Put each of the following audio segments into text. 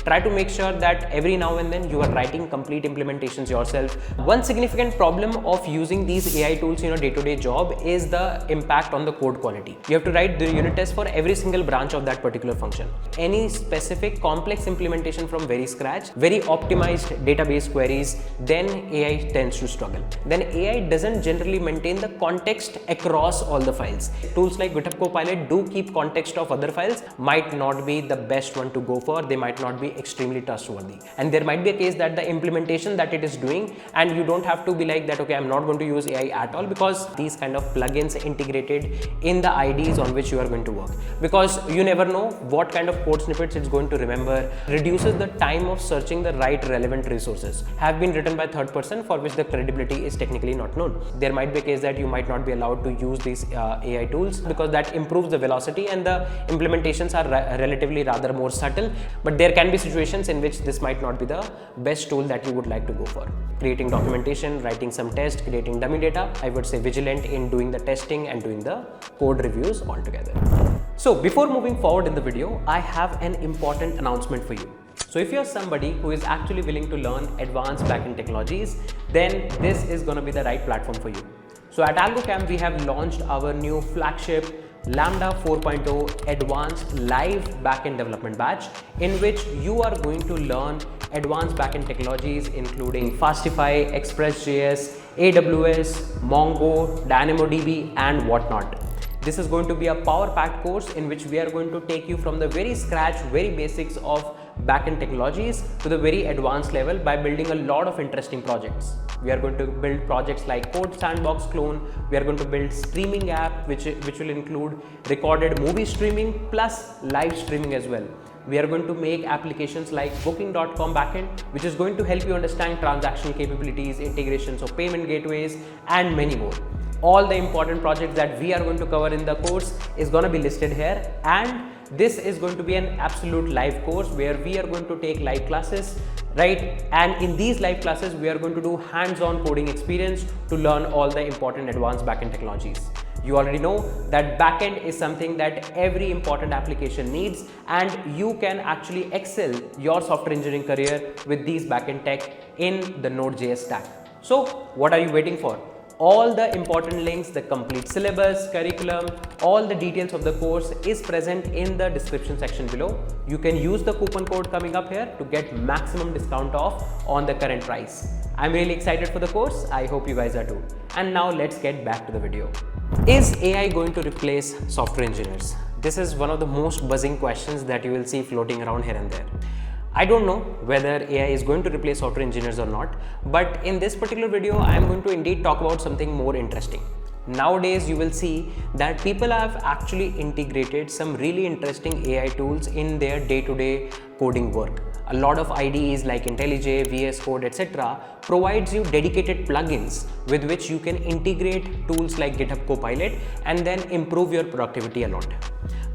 try to make sure that every now and then you are writing complete implementations yourself. One significant problem of using these AI tools in your day-to-day job is the impact on the code quality. You have to write the unit test for every single branch of that particular function. Any specific complex implementation from very scratch, very optimized database queries, then AI tends to struggle. Then AI doesn't generally maintain the context across all the files. Tools like GitHub Copilot do keep context of other files, might not be the best one to go for. They might not be extremely trustworthy. And there might be a case that the implementation that it is doing, and you don't have to be like that, okay, I'm not going to use AI at all, because these kind of plugins integrated in the IDs on which you are going to work. Because you never know what kind of code snippets it's going to remember, reduces the time of searching the right relevant resources, have been written by third person for which the credibility is technically not known. There might be a case that you might not be allowed to use these AI tools because that improves the velocity and the implementations are relatively rather more subtle. But there can be situations in which this might not be the best tool that you would like to go for. Creating documentation, writing some tests, creating dummy data, I would say vigilant in doing the testing and doing the code reviews altogether. So before moving forward in the video, I have an important announcement for you. So if you're somebody who is actually willing to learn advanced backend technologies, then this is going to be the right platform for you. So at AlgoCamp, we have launched our new flagship Lambda 4.0 Advanced Live Backend Development Batch, in which you are going to learn advanced backend technologies including Fastify, Express.js, AWS, Mongo, DynamoDB and whatnot. This is going to be a power-packed course in which we are going to take you from the very scratch, very basics of backend technologies to the very advanced level by building a lot of interesting projects. We are going to build projects like Code Sandbox Clone. We are going to build streaming app which will include recorded movie streaming plus live streaming as well. We are going to make applications like booking.com backend, which is going to help you understand transactional capabilities, integrations of payment gateways and many more. All the important projects that we are going to cover in the course is going to be listed here, and this is going to be an absolute live course where we are going to take live classes, right? And in these live classes, we are going to do hands-on coding experience to learn all the important advanced backend technologies. You already know that backend is something that every important application needs, and you can actually excel your software engineering career with these backend tech in the Node.js stack. So what are you waiting for? All the important links, the complete syllabus, curriculum, all the details of the course is present in the description section below. You can use the coupon code coming up here to get maximum discount off on the current price. I'm really excited for the course. I hope you guys are too. And now let's get back to the video. Is AI going to replace software engineers? This is one of the most buzzing questions that you will see floating around here and there. I don't know whether AI is going to replace software engineers or not, but in this particular video, I am going to indeed talk about something more interesting. Nowadays, you will see that people have actually integrated some really interesting AI tools in their day-to-day coding work. A lot of IDEs like IntelliJ, VS Code, etc. provides you dedicated plugins with which you can integrate tools like GitHub Copilot and then improve your productivity a lot.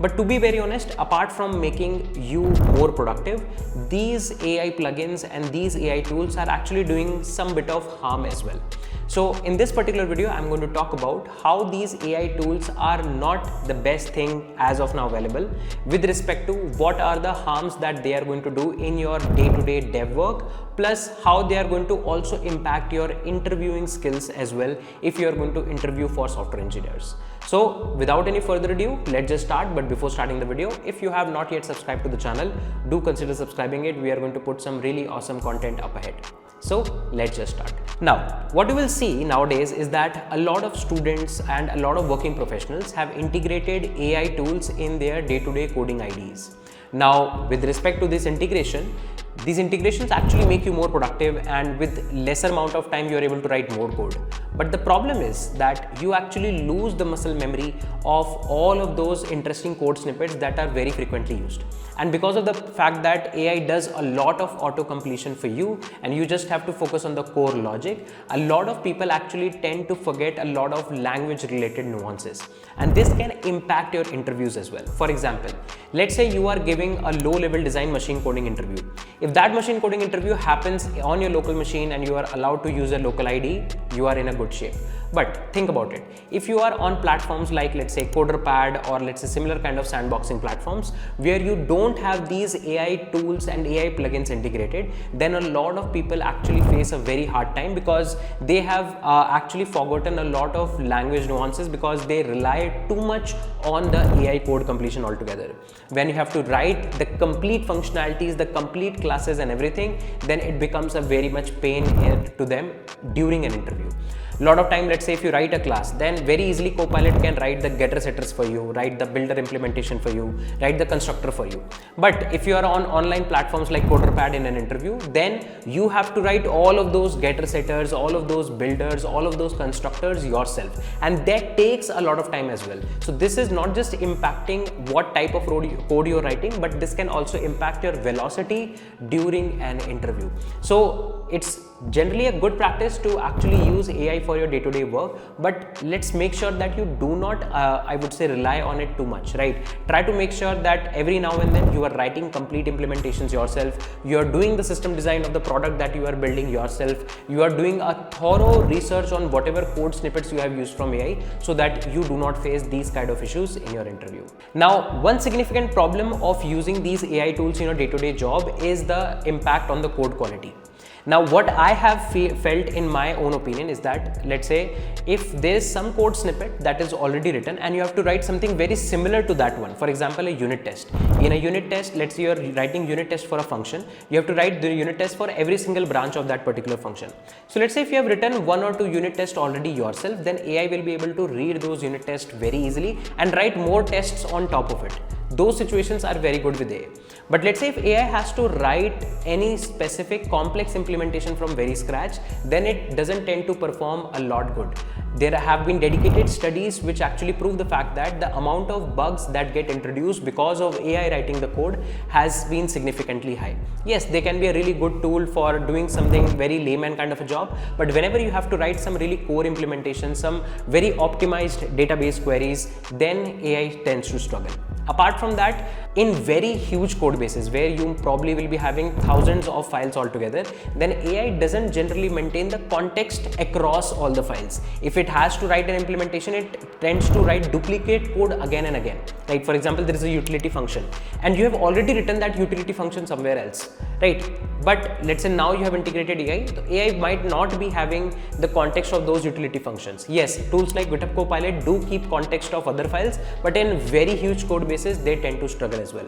But to be very honest, apart from making you more productive, these AI plugins and these AI tools are actually doing some bit of harm as well. So in this particular video, I'm going to talk about how these AI tools are not the best thing as of now available with respect to what are the harms that they are going to do in your day-to-day dev work, plus how they are going to also impact your interviewing skills as well if you are going to interview for software engineers. So without any further ado, let's just start. But before starting the video, if you have not yet subscribed to the channel, do consider subscribing it. We are going to put some really awesome content up ahead. So let's just start. Now, what you will see nowadays is that a lot of students and a lot of working professionals have integrated AI tools in their day-to-day coding IDs. Now, with respect to this integration, these integrations actually make you more productive, and with lesser amount of time you are able to write more code. But the problem is that you actually lose the muscle memory of all of those interesting code snippets that are very frequently used. And because of the fact that AI does a lot of auto completion for you and you just have to focus on the core logic, a lot of people actually tend to forget a lot of language related nuances, and this can impact your interviews as well. For example, let's say you are giving a low level design machine coding interview. If that machine coding interview happens on your local machine and you are allowed to use a local ID, you are in a good shape. But think about it. If you are on platforms like, let's say, CoderPad, or let's say similar kind of sandboxing platforms where you don't have these AI tools and AI plugins integrated, then a lot of people actually face a very hard time, because they have actually forgotten a lot of language nuances, because they rely too much on the AI code completion altogether. When you have to write the complete functionalities, the complete classes and everything, then it becomes a very much pain to them during an interview. A lot of time, let's say if you write a class, then very easily Copilot can write the getter setters for you, write the builder implementation for you, write the constructor for you. But if you are on online platforms like CoderPad in an interview, then you have to write all of those getter setters, all of those builders, all of those constructors yourself, and that takes a lot of time as well. So this is not just impacting what type of code you're writing, but this can also impact your velocity during an interview. So it's generally a good practice to actually use AI for your day-to-day work, but let's make sure that you do not, I would say, rely on it too much, right? Try to make sure that every now and then you are writing complete implementations yourself, you are doing the system design of the product that you are building yourself, you are doing a thorough research on whatever code snippets you have used from AI, so that you do not face these kind of issues in your interview. Now, one significant problem of using these AI tools in your day-to-day job is the impact on the code quality. Now, what I have felt in my own opinion is that, let's say, if there's some code snippet that is already written and you have to write something very similar to that one, for example, a unit test. In a unit test, let's say you're writing unit test for a function, you have to write the unit test for every single branch of that particular function. So let's say if you have written 1 or 2 unit tests already yourself, then AI will be able to read those unit tests very easily and write more tests on top of it. Those situations are very good with AI. But let's say if AI has to write any specific complex implementation from very scratch, then it doesn't tend to perform a lot good. There have been dedicated studies which actually prove the fact that the amount of bugs that get introduced because of AI writing the code has been significantly high. Yes, they can be a really good tool for doing something very layman kind of a job, but whenever you have to write some really core implementation, some very optimized database queries, then AI tends to struggle. Apart from that, in very huge code bases where you probably will be having thousands of files altogether, then AI doesn't generally maintain the context across all the files. If it has to write an implementation, it tends to write duplicate code again and again. Like, for example, there is a utility function and you have already written that utility function somewhere else, right? But let's say now you have integrated AI, so AI might not be having the context of those utility functions. Yes, tools like GitHub Copilot do keep context of other files, but in very huge code bases, they tend to struggle as well.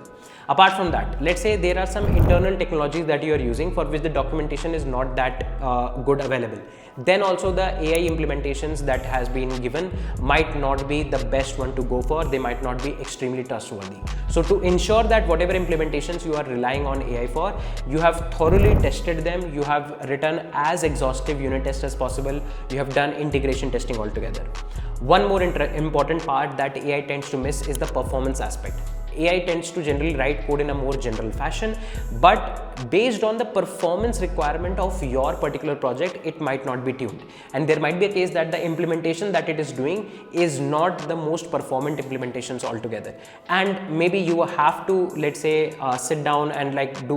Apart from that, let's say there are some internal technologies that you are using for which the documentation is not that good available. Then also the AI implementations that has been given might not be the best one to go for. They might not be extremely trustworthy. So to ensure that whatever implementations you are relying on AI for, you have thoroughly tested them, you have written as exhaustive unit tests as possible, you have done integration testing altogether. One more important part that AI tends to miss is the performance aspect. AI tends to generally write code in a more general fashion, but based on the performance requirement of your particular project, it might not be tuned. And there might be a case that the implementation that it is doing is not the most performant implementations altogether. And maybe you have to, let's say, sit down and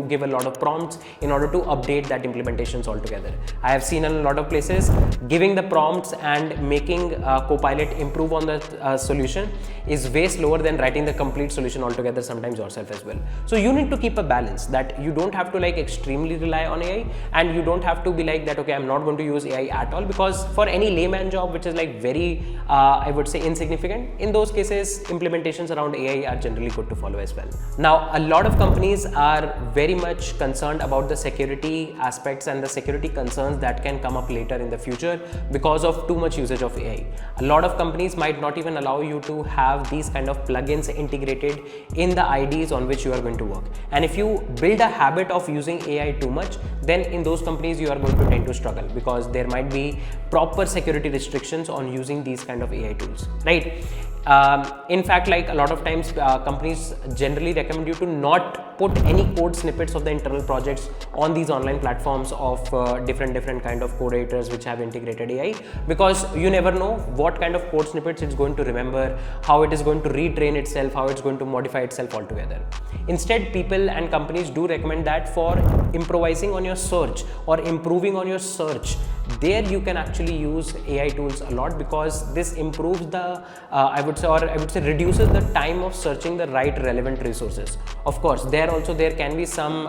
give a lot of prompts in order to update that implementations altogether. I have seen in a lot of places giving the prompts and making Copilot improve on the solution is way slower than writing the complete solution altogether, sometimes yourself as well. So you need to keep a balance that you don't have to extremely rely on AI, and you don't have to be like that, okay, I'm not going to use AI at all, because for any layman job which is very I would say insignificant, in those cases implementations around AI are generally good to follow as well. Now, a lot of companies are very much concerned about the security aspects and the security concerns that can come up later in the future because of too much usage of AI. A lot of companies might not even allow you to have these kind of plugins integrated in the IDs on which you are going to work. And if you build a habit of using AI too much, then in those companies you are going to tend to struggle, because there might be proper security restrictions on using these kind of AI tools, right? In fact, a lot of times companies generally recommend you to not put any code snippets of the internal projects on these online platforms of different kind of code editors which have integrated AI, because you never know what kind of code snippets it's going to remember, how it is going to retrain itself, how it's going to modify itself altogether. Instead, people and companies do recommend that for improvising on your search or improving on your search, there you can actually use AI tools a lot, because this improves the I would say reduces the time of searching the right relevant resources. Of course, there can be some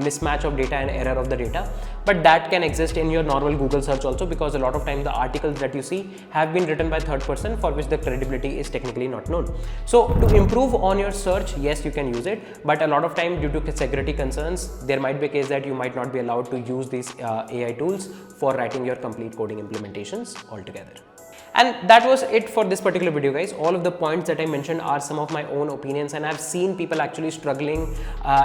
mismatch of data and error of the data, but that can exist in your normal Google search also, because a lot of time the articles that you see have been written by third person for which the credibility is technically not known. So to improve on your search, yes, you can use it, but a lot of time due to security concerns, there might be a case that you might not be allowed to use these AI tools for writing your complete coding implementations altogether. And that was it for this particular video, guys. All of the points that I mentioned are some of my own opinions, and I've seen people actually struggling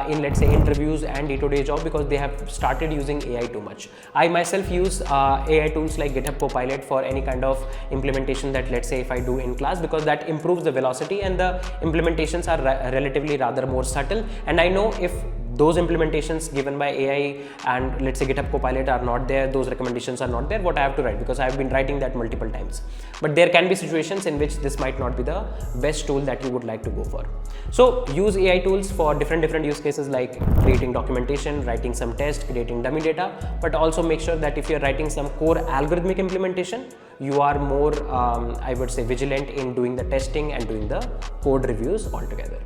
in, let's say, interviews and day-to-day job because they have started using AI too much. I myself use AI tools like GitHub Copilot for any kind of implementation that, let's say, if I do in class, because that improves the velocity and the implementations are relatively rather more subtle. And I know if those implementations given by AI and, let's say, GitHub Copilot are not there, those recommendations are not there, what I have to write, because I have been writing that multiple times. But there can be situations in which this might not be the best tool that you would like to go for. So use AI tools for different use cases like creating documentation, writing some tests, creating dummy data, but also make sure that if you're writing some core algorithmic implementation, you are more, I would say, vigilant in doing the testing and doing the code reviews altogether.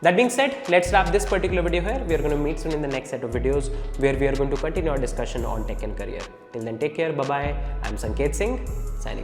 That being said, let's wrap this particular video here. We are going to meet soon in the next set of videos where we are going to continue our discussion on tech and career. Till then, take care. Bye-bye. I'm Sanket Singh, signing off.